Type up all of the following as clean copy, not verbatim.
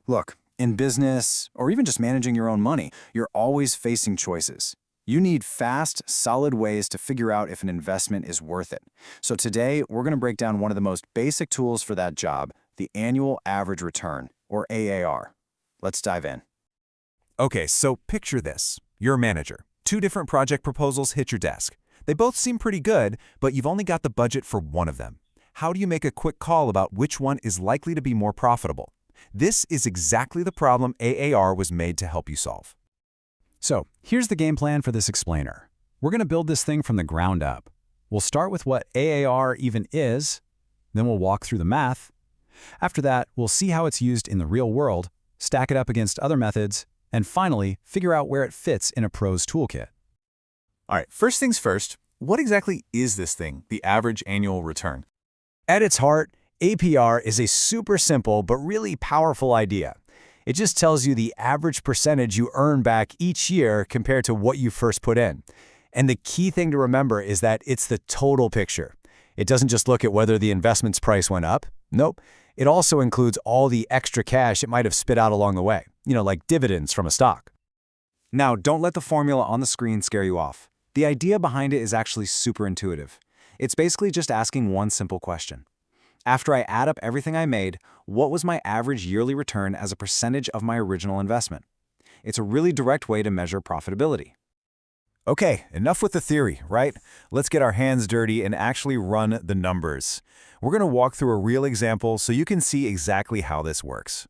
Look, in business, or even just managing your own money, you're always facing choices. You need fast, solid ways to figure out if an investment is worth it. So today, we're going to break down one of the most basic tools for that job, the annual average return, or AAR. Let's dive in. Okay, so picture this. You're a manager. Two different project proposals hit your desk. They both seem pretty good, but you've only got the budget for one of them. How do you make a quick call about which one is likely to be more profitable? This is exactly the problem AAR was made to help you solve. So here's the game plan for this explainer. We're going to build this thing from the ground up. We'll start with what AAR even is, then we'll walk through the math. After that, we'll see how it's used in the real world, stack it up against other methods, and finally, figure out where it fits in a pro's toolkit. All right, first things first, what exactly is this thing, the average annual return? At its heart, APR is a super simple but really powerful idea. It just tells you the average percentage you earn back each year compared to what you first put in. And the key thing to remember is that it's the total picture. It doesn't just look at whether the investment's price went up. Nope. It also includes all the extra cash it might have spit out along the way, like dividends from a stock. Now, don't let the formula on the screen scare you off. The idea behind it is actually super intuitive. It's basically just asking one simple question. After I add up everything I made, what was my average yearly return as a percentage of my original investment? It's a really direct way to measure profitability. Okay, enough with the theory, right? Let's get our hands dirty and actually run the numbers. We're going to walk through a real example so you can see exactly how this works.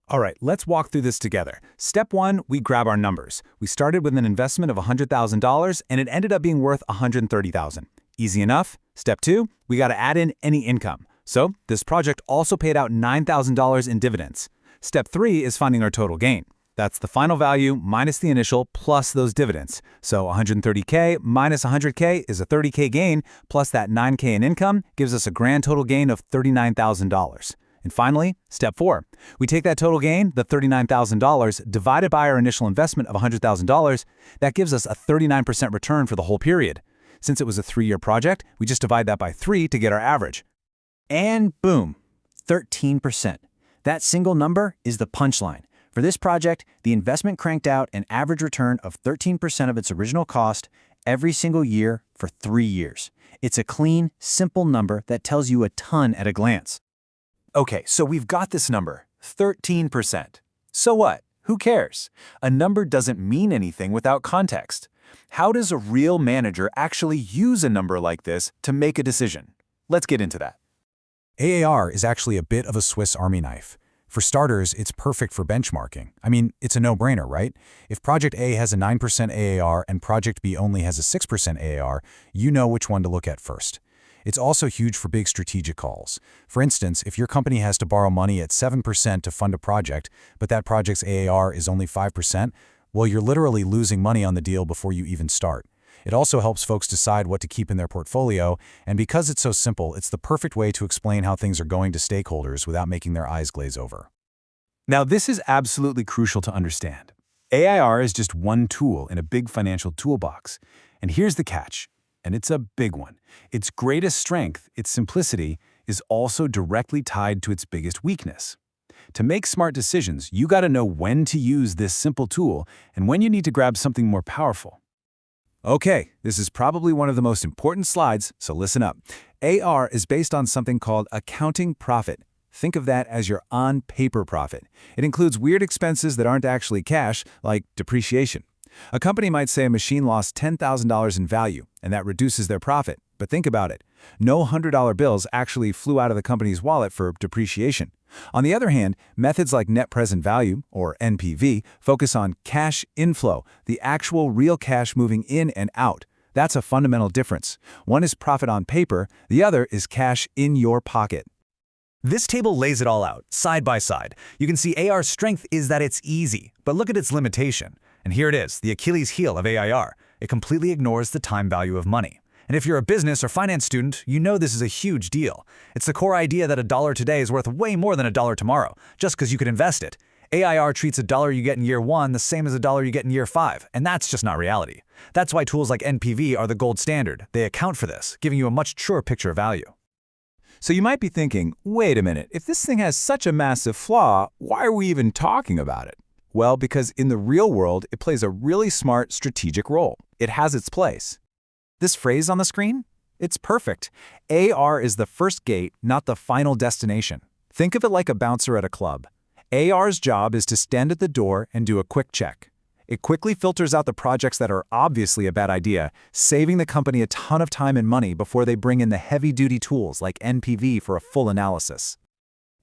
All right, let's walk through this together. Step one, we grab our numbers. We started with an investment of $100,000 and it ended up being worth $130,000. Easy enough. Step two, we got to add in any income. So this project also paid out $9,000 in dividends. Step three is finding our total gain. That's the final value minus the initial plus those dividends. So $130K minus $100K is a $30K gain, plus that $9K in income gives us a grand total gain of $39,000. And finally, step four, we take that total gain, the $39,000, divided by our initial investment of $100,000, that gives us a 39% return for the whole period. Since it was a 3-year project, we just divide that by 3 to get our average. And boom, 13%. That single number is the punchline. For this project, the investment cranked out an average return of 13% of its original cost every single year for 3 years. It's a clean, simple number that tells you a ton at a glance. Okay, so we've got this number, 13%. So what? Who cares? A number doesn't mean anything without context. How does a real manager actually use a number like this to make a decision? Let's get into that. AAR is actually a bit of a Swiss Army knife. For starters, it's perfect for benchmarking. I mean, it's a no-brainer, right? If Project A has a 9% AAR and Project B only has a 6% AAR, you know which one to look at first. It's also huge for big strategic calls. For instance, if your company has to borrow money at 7% to fund a project, but that project's AAR is only 5%, well, you're literally losing money on the deal before you even start. It also helps folks decide what to keep in their portfolio, and because it's so simple, it's the perfect way to explain how things are going to stakeholders without making their eyes glaze over. Now, this is absolutely crucial to understand. AAR is just one tool in a big financial toolbox. And here's the catch, and it's a big one. Its greatest strength, its simplicity, is also directly tied to its biggest weakness. To make smart decisions, you got to know when to use this simple tool and when you need to grab something more powerful. Okay, this is probably one of the most important slides, so listen up. AR is based on something called accounting profit. Think of that as your on-paper profit. It includes weird expenses that aren't actually cash, like depreciation. A company might say a machine lost $10,000 in value, and that reduces their profit. But think about it. No $100 bills actually flew out of the company's wallet for depreciation. On the other hand, methods like net present value, or NPV, focus on cash inflow, the actual real cash moving in and out. That's a fundamental difference. One is profit on paper, the other is cash in your pocket. This table lays it all out, side by side. You can see AR's strength is that it's easy, but look at its limitation. And here it is, the Achilles heel of AIR. It completely ignores the time value of money. And if you're a business or finance student, you know this is a huge deal. It's the core idea that a dollar today is worth way more than a dollar tomorrow, just because you could invest it. AIR treats a dollar you get in year 1 the same as a dollar you get in year 5, and that's just not reality. That's why tools like NPV are the gold standard. They account for this, giving you a much truer picture of value. So you might be thinking, wait a minute, if this thing has such a massive flaw, why are we even talking about it? Well, because in the real world, it plays a really smart strategic role. It has its place. This phrase on the screen? It's perfect. AAR is the first gate, not the final destination. Think of it like a bouncer at a club. AAR's job is to stand at the door and do a quick check. It quickly filters out the projects that are obviously a bad idea, saving the company a ton of time and money before they bring in the heavy-duty tools like NPV for a full analysis.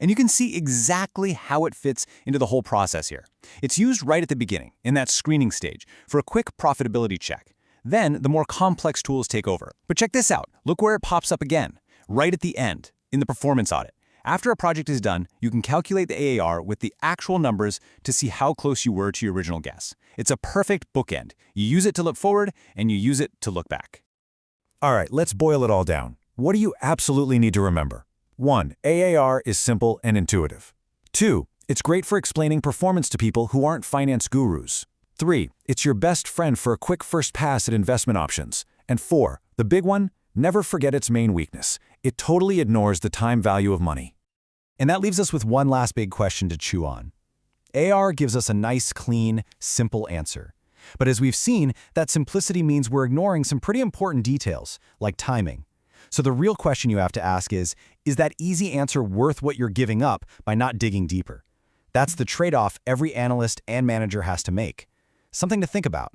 And you can see exactly how it fits into the whole process here. It's used right at the beginning, in that screening stage, for a quick profitability check. Then, the more complex tools take over. But check this out. Look where it pops up again, right at the end, in the performance audit. After a project is done, you can calculate the AAR with the actual numbers to see how close you were to your original guess. It's a perfect bookend. You use it to look forward, and you use it to look back. All right, let's boil it all down. What do you absolutely need to remember? 1. AAR is simple and intuitive. 2. It's great for explaining performance to people who aren't finance gurus. 3. It's your best friend for a quick first pass at investment options. And 4. The big one, never forget its main weakness. It totally ignores the time value of money. And that leaves us with one last big question to chew on. AAR gives us a nice, clean, simple answer. But as we've seen, that simplicity means we're ignoring some pretty important details, like timing. So the real question you have to ask is that easy answer worth what you're giving up by not digging deeper? That's the trade-off every analyst and manager has to make. Something to think about.